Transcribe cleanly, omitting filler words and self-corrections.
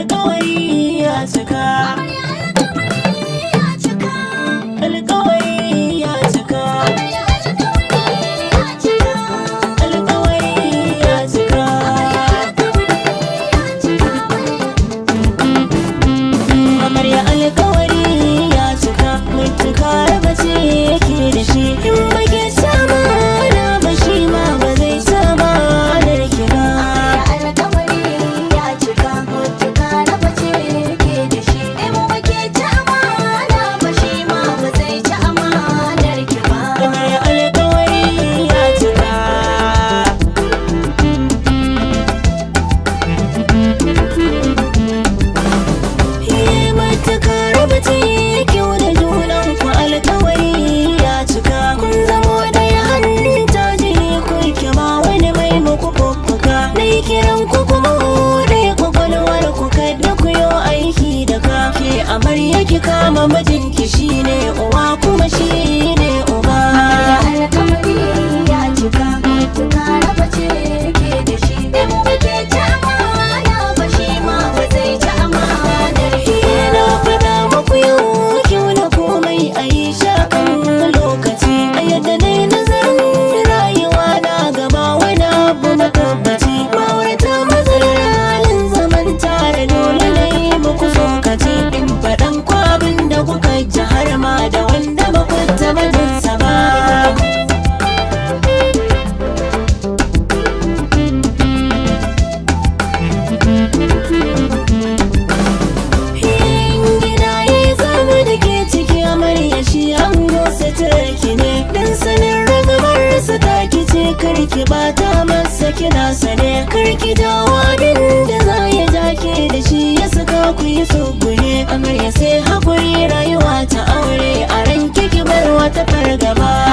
alƙawari ya cika, alƙawari ya cika, alƙawari ya cika. Amarya alƙawari ya cika, mutuka raba ce yake da shi, in baki sama na ba shi ma ba zai sama da ki ba. Amarya ki kama mijinki shine uwa kuma shine uba. Alƙawari ya cika, mutuka raba ce ke da shi, in baki ci amana ba shi ma ba zai ci amanar ki ba. Na faɗa muku yau kyau na komai a yi shakan lokaci, a yadda na yi nazarin rayuwa na gaba wani abu matabbaci. Ma'aurata matsalar halin zaman tare dole na yi muku tsokaci, in faɗan kwabin da kuka ji har ma da wanda ba ku taɓa jinsa ba. Gida ya zama da ke ciki amarya shi an gosa turki ne, dan sanin ragamar sa ta kice karki ba ta masa kina sane, karki jawo abin da za ya jake da shi ya saka ku yi tsugune. Amarya sai haƙuri rayuwa ta aure, a ranki ki bar wata fargaba.